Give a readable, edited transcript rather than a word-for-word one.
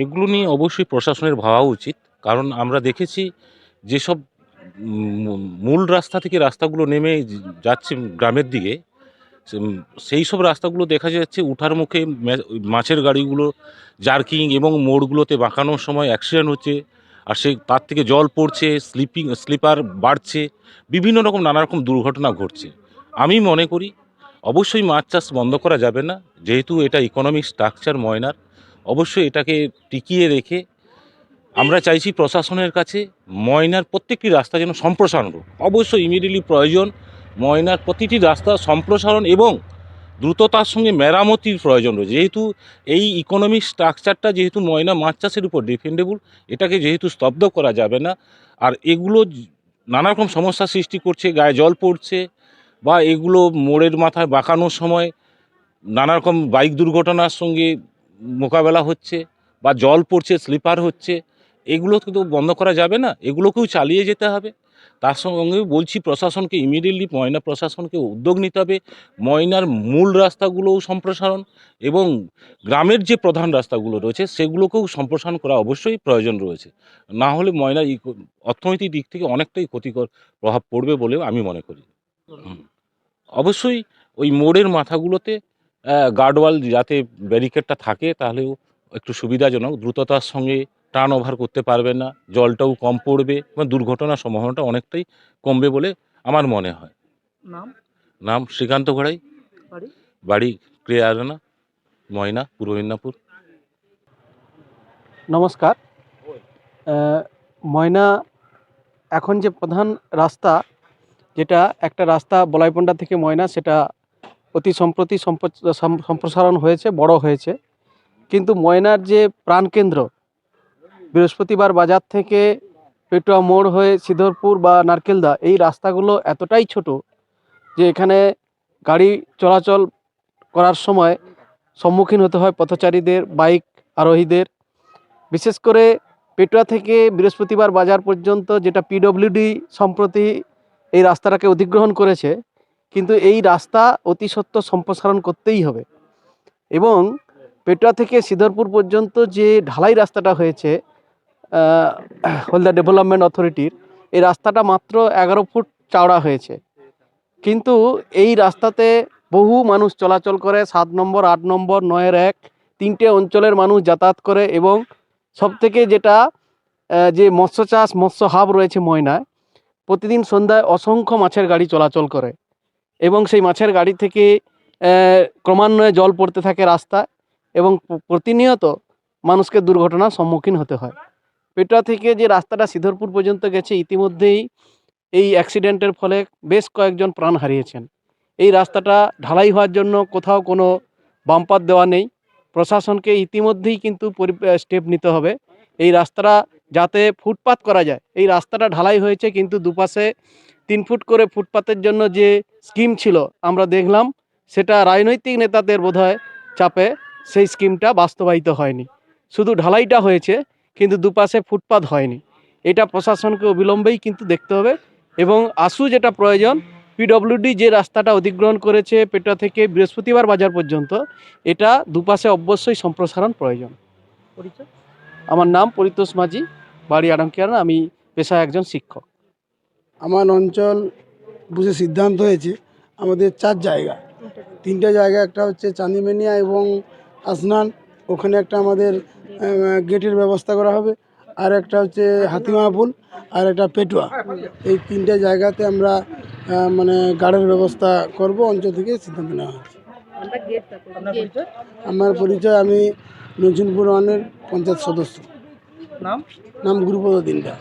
এগুলো নিয়ে অবশ্যই প্রশাসনের ভাবা উচিত। কারণ আমরা দেখেছি যেসব মূল রাস্তা থেকে রাস্তাগুলো নেমে যাচ্ছে গ্রামের দিকে, সেই সব রাস্তাগুলো দেখা যাচ্ছে উঠার মুখে ওই মাছের গাড়িগুলো জার্কিং এবং মোড়গুলোতে বাঁকানোর সময় অ্যাক্সিডেন্ট হচ্ছে। আর তার থেকে জল পড়ছে, স্লিপার বাড়ছে, বিভিন্ন রকম নানা রকম দুর্ঘটনা ঘটছে। আমি মনে করি অবশ্যই মাছ চাষ বন্ধ করা যাবে না, যেহেতু এটা ইকোনমিক স্ট্রাকচার ময়নার। অবশ্যই এটাকে টিকিয়ে রেখে আমরা চাইছি প্রশাসনের কাছে ময়নার প্রত্যেকটি রাস্তা যেন সম্প্রসারণ হোক। অবশ্যই ইমিডিয়েটলি প্রয়োজন ময়নার প্রতিটি রাস্তা সম্প্রসারণ এবং দ্রুততার সঙ্গে মেরামতির প্রয়োজন রয়েছে। যেহেতু এই ইকোনমিক স্ট্রাকচারটা যেহেতু ময়না মাছ চাষের উপর ডিপেন্ডেবল, এটাকে যেহেতু স্তব্ধ করা যাবে না। আর এগুলো নানা রকম সমস্যা সৃষ্টি করছে, গায়ে জল পড়ছে, বা এগুলো মোড়ের মাথায় বাঁকানোর সময় নানা রকম বাইক দুর্ঘটনার সঙ্গে মোকাবেলা হচ্ছে, বা জল পড়ছে, স্লিপার হচ্ছে। এগুলো কিন্তু বন্ধ করা যাবে না, এগুলোকেও চালিয়ে যেতে হবে। তার সঙ্গে বলছি প্রশাসনকে ইমিডিয়েটলি ময়না প্রশাসনকে উদ্যোগ নিতে হবে। ময়নার মূল রাস্তাগুলোও সম্প্রসারণ এবং গ্রামের যে প্রধান রাস্তাগুলো রয়েছে সেগুলোকেও সম্প্রসারণ করা অবশ্যই প্রয়োজন রয়েছে। না হলে ময়নার অর্থনৈতিক দিক থেকে অনেকটাই ক্ষতিকর প্রভাব পড়বে বলেও আমি মনে করি। অবশ্যই ওই মোড়ের মাথাগুলোতে গার্ডওয়াল যাতে ব্যারিকেডটা থাকে, তাহলেও একটু সুবিধাজনক, দ্রুততার সঙ্গে টার্ন ওভার করতে পারবে না, জলটাও কম পড়বে এবং দুর্ঘটনার সম্ভাবনাটা অনেকটাই কমবে বলে আমার মনে হয়। নাম? নাম শ্রীকান্ত ঘোড়াই, বাড়ি? বাড়ি ক্রিয়ারানা, ময়না, পূর্ব মেদিনীপুর। নমস্কার। ময়না এখন যে প্রধান রাস্তা, যেটা একটা রাস্তা বলাইপন্ডা থেকে ময়না, সেটা অতি সম্প্রতি সম্প্রসারণ হয়েছে, বড় হয়েছে। কিন্তু ময়নার যে প্রাণকেন্দ্র বৃহস্পতিবার বাজার থেকে পেটুয়া মোড় হয়ে সিদ্ধরপুর বা নারকেলদা, এই রাস্তাগুলো এতটাই ছোট যে এখানে গাড়ি চলাচল করার সময় সম্মুখীন হতে হয় পথচারীদের, বাইক আরোহীদের। বিশেষ করে পেটুয়া থেকে বৃহস্পতিবার বাজার পর্যন্ত, যেটা পিডব্লিউডি সম্প্রতি এই রাস্তাটাকে অধিগ্রহণ করেছে, কিন্তু এই রাস্তা অতি সত্বর সম্প্রসারণ করতেই হবে। এবং পেটুয়া থেকে সিদ্ধরপুর পর্যন্ত যে ঢালাই রাস্তাটা হয়েছে হলদা ডেভেলপমেন্ট অথরিটির, এই রাস্তাটা মাত্র 11 ফুট চওড়া হয়েছে। কিন্তু এই রাস্তাতে বহু মানুষ চলাচল করে, 7 নম্বর, 8 নম্বর, 9-1 তিনটে অঞ্চলের মানুষ যাতায়াত করে। এবং সবথেকে যেটা যে মৎস্য চাষ, মৎস্য হাব রয়েছে ময়নায়, প্রতিদিন সন্ধ্যায় অসংখ্য মাছের গাড়ি চলাচল করে এবং সেই মাছের গাড়ি থেকে ক্রমান্বয়ে জল পড়তে থাকে রাস্তায় এবং প্রতিনিয়ত মানুষকে দুর্ঘটনার সম্মুখীন হতে হয়। পেটুয়া থেকে যে রাস্তাটা সিদ্ধরপুর পর্যন্ত গেছে, ইতিমধ্যেই এই অ্যাক্সিডেন্টের ফলে বেশ কয়েকজন প্রাণ হারিয়েছেন। এই রাস্তাটা ঢালাই হওয়ার জন্য কোথাও কোনো বাম্পার দেওয়া নেই। প্রশাসনকে ইতিমধ্যেই কিন্তু স্টেপ নিতে হবে এই রাস্তাটা যাতে ফুটপাত করা যায়। এই রাস্তাটা ঢালাই হয়েছে, কিন্তু দুপাশে 3 ফুট করে ফুটপাতের জন্য যে স্কিম ছিল আমরা দেখলাম, সেটা রাজনৈতিক নেতাদের বোধহয় চাপে সেই স্কিমটা বাস্তবায়িত হয়নি। শুধু ঢালাইটা হয়েছে, কিন্তু দুপাশে ফুটপাত হয়নি। এটা প্রশাসনকে অবিলম্বেই কিন্তু দেখতে হবে। এবং আশু যেটা প্রয়োজন, পিডব্লিউডি যে রাস্তাটা অধিগ্রহণ করেছে পেটুয়া থেকে বৃহস্পতিবার বাজার পর্যন্ত, এটা দুপাশে অবশ্যই সম্প্রসারণ প্রয়োজন। পরিচয়? আমার নাম পরিতোষ মাঝি, বাড়ি আড়ংকিয়ানা, আমি পেশায় একজন শিক্ষক। আমার অঞ্চল বুঝে সিদ্ধান্ত হয়েছে আমাদের 4 জায়গা, 3টে জায়গা, একটা হচ্ছে চাঁদিমেনিয়া এবং আসনান, ওখানে একটা আমাদের গেটের ব্যবস্থা করা হবে। আর একটা হচ্ছে হাতিমাপুল, আর একটা পেটুয়া। এই 3টে জায়গাতে আমরা মানে গার্ডের ব্যবস্থা করব, অঞ্চল থেকে সিদ্ধান্ত নেওয়া হয়েছে। আমার পরিচয়, আমি নজরুলপুর ওয়ানের পঞ্চায়েত সদস্য। নাম? নাম গুরুপদ দিনটা।